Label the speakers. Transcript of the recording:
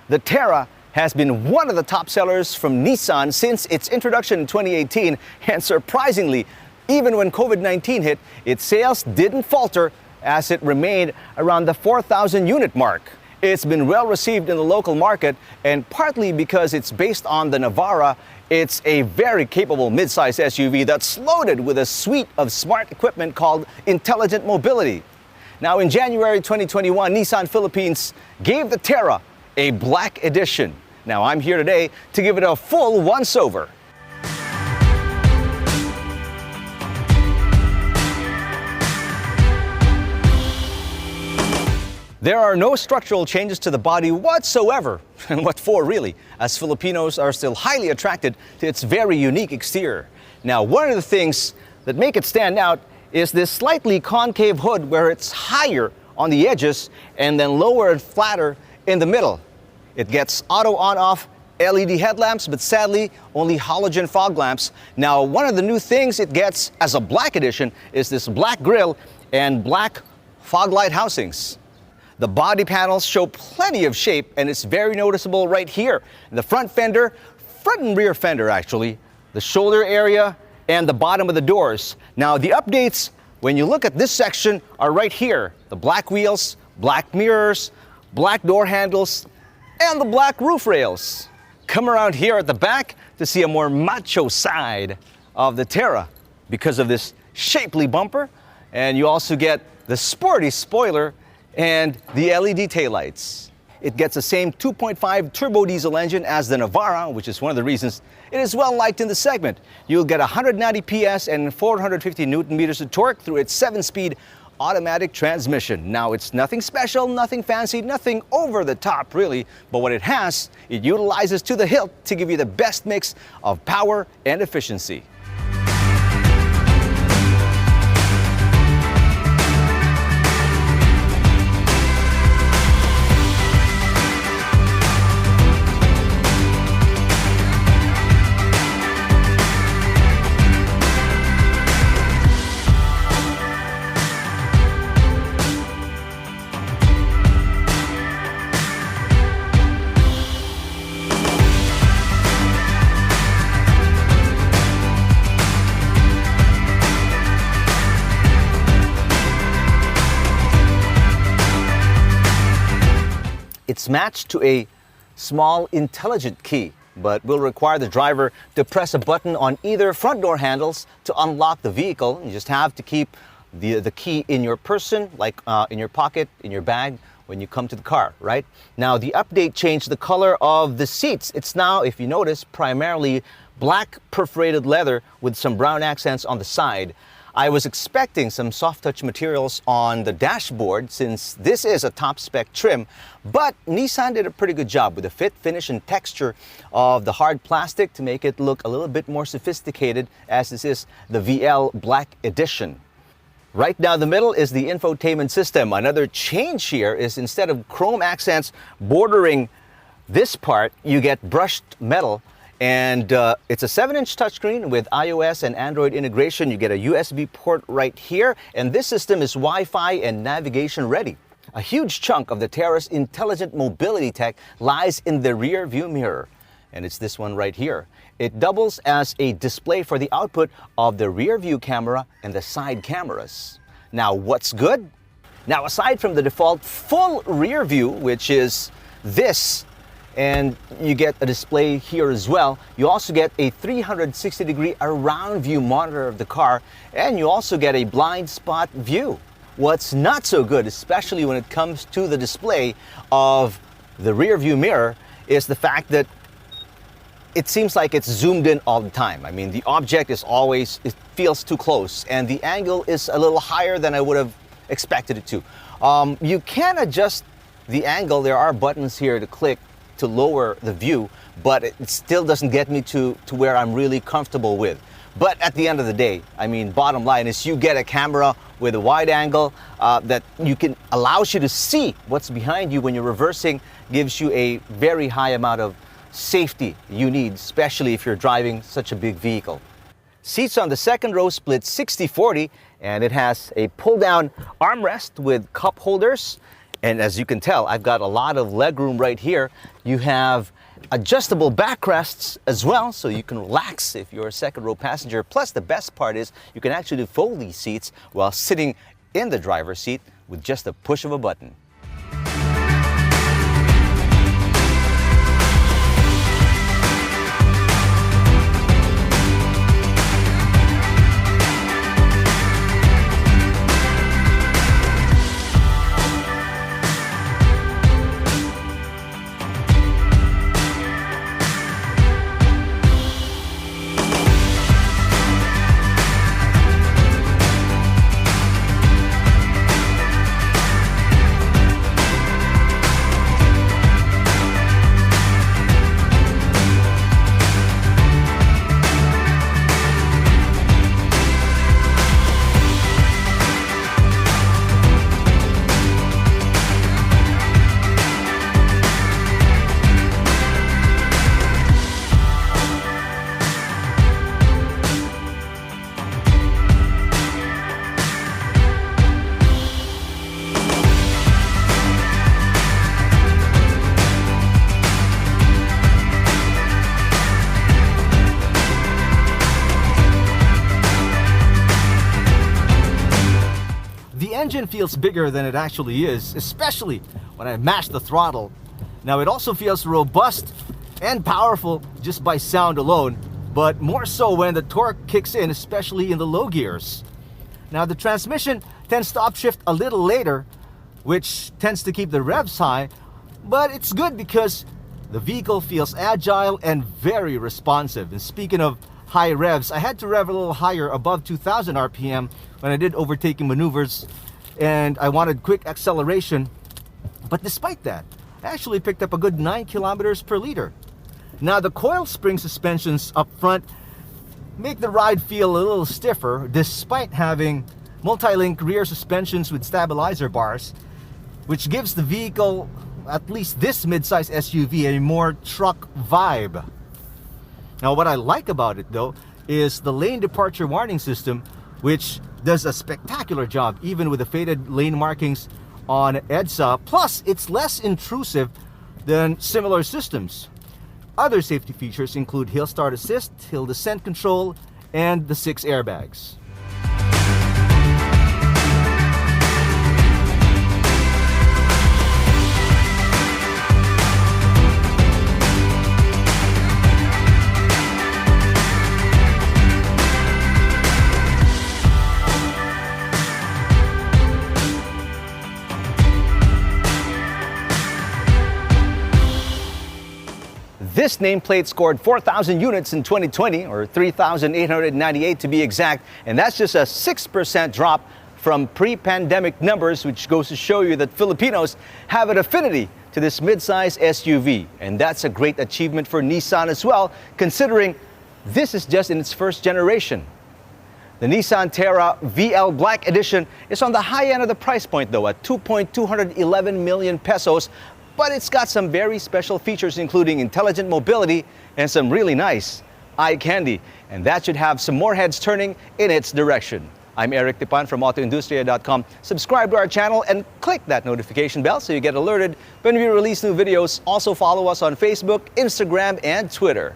Speaker 1: The Terra has been one of the top sellers from Nissan since its introduction in 2018, and surprisingly, even when COVID-19 hit, its sales didn't falter as it remained around the 4,000 unit mark. It's been well received in the local market, and partly because it's based on the Navara, it's a very capable midsize SUV that's loaded with a suite of smart equipment called Intelligent Mobility. Now, in January 2021, Nissan Philippines gave the Terra a black edition. Now, I'm here today to give it a full once-over. There are no structural changes to the body whatsoever, and what for really, as Filipinos are still highly attracted to its very unique exterior. Now, one of the things that make it stand out is this slightly concave hood where it's higher on the edges and then lower and flatter in the middle. It gets auto on-off LED headlamps, but sadly only halogen fog lamps. Now, one of the new things it gets as a black edition is this black grille and black fog light housings. The body panels show plenty of shape, and it's very noticeable right here. The front fender, front and rear fender actually, the shoulder area, and the bottom of the doors. Now, the updates, when you look at this section, are right here. The black wheels, black mirrors, black door handles, and the black roof rails. Come around here at the back to see a more macho side of the Terra because of this shapely bumper, and you also get the sporty spoiler and the LED taillights. It gets the same 2.5 turbo diesel engine as the Navara, which is one of the reasons it is well liked in the segment. You'll get 190 PS and 450 Newton meters of torque through its 7-speed automatic transmission. Now, it's nothing special, nothing fancy, nothing over the top really, but what it has, it utilizes to the hilt to give you the best mix of power and efficiency. It's matched to a small intelligent key, but will require the driver to press a button on either front door handles to unlock the vehicle. You just have to keep the key in your person, like in your pocket, in your bag, when you come to the car, right? Now, the update changed the color of the seats. It's now, if you notice, primarily black perforated leather with some brown accents on the side. I was expecting some soft touch materials on the dashboard since this is a top spec trim, but Nissan did a pretty good job with the fit, finish, and texture of the hard plastic to make it look a little bit more sophisticated, as this is the VL Black Edition. Right down the middle is the infotainment system. Another change here is instead of chrome accents bordering this part, you get brushed metal. And it's a 7-inch touchscreen with iOS and Android integration. You get a USB port right here, and this system is Wi-Fi and navigation ready. A huge chunk of the Terra's intelligent mobility tech lies in the rear view mirror, and it's this one right here. It doubles as a display for the output of the rear view camera and the side cameras. Now, what's good? Now, aside from the default full rear view, which is this, and you get a display here as well, you also get a 360-degree around view monitor of the car, and you also get a blind spot view. What's not so good, especially when it comes to the display of the rear view mirror, is the fact that it seems like it's zoomed in all the time. I mean, the object is always, it feels too close, and the angle is a little higher than I would have expected it to. You can adjust the angle. There are buttons here to click to lower the view, but it still doesn't get me to where I'm really comfortable with. But at the end of the day, I mean, bottom line is you get a camera with a wide angle that allows you to see what's behind you when you're reversing, gives you a very high amount of safety you need, especially if you're driving such a big vehicle. Seats on the second row split 60-40, and it has a pull-down armrest with cup holders And as you can tell, I've got a lot of legroom right here. You have adjustable backrests as well, so you can relax if you're a second row passenger. Plus, the best part is you can actually fold these seats while sitting in the driver's seat with just a push of a button.
Speaker 2: The engine feels bigger than it actually is, especially when I mash the throttle. Now it also feels robust and powerful just by sound alone, but more so when the torque kicks in, especially in the low gears. Now the transmission tends to upshift a little later, which tends to keep the revs high, but it's good because the vehicle feels agile and very responsive. And speaking of high revs, I had to rev a little higher, above 2,000 RPM when I did overtaking maneuvers, and I wanted quick acceleration. But despite that, I actually picked up a good 9 kilometers per liter. Now the coil spring suspensions up front make the ride feel a little stiffer despite having multi-link rear suspensions with stabilizer bars, which gives the vehicle, at least this midsize SUV, a more truck vibe. Now what I like about it though is the lane departure warning system, which does a spectacular job even with the faded lane markings on EDSA. Plus it's less intrusive than similar systems. Other safety features include hill start assist, hill descent control, and the 6 airbags.
Speaker 1: This nameplate scored 4,000 units in 2020, or 3,898 to be exact, and that's just a 6% drop from pre-pandemic numbers, which goes to show you that Filipinos have an affinity to this midsize SUV. And that's a great achievement for Nissan as well, considering this is just in its first generation. The Nissan Terra VL Black Edition is on the high end of the price point though, at 2.211 million pesos, but it's got some very special features including intelligent mobility and some really nice eye candy. And that should have some more heads turning in its direction. I'm Eric Tipan from AutoIndustriya.com. Subscribe to our channel and click that notification bell so you get alerted when we release new videos. Also follow us on Facebook, Instagram, and Twitter.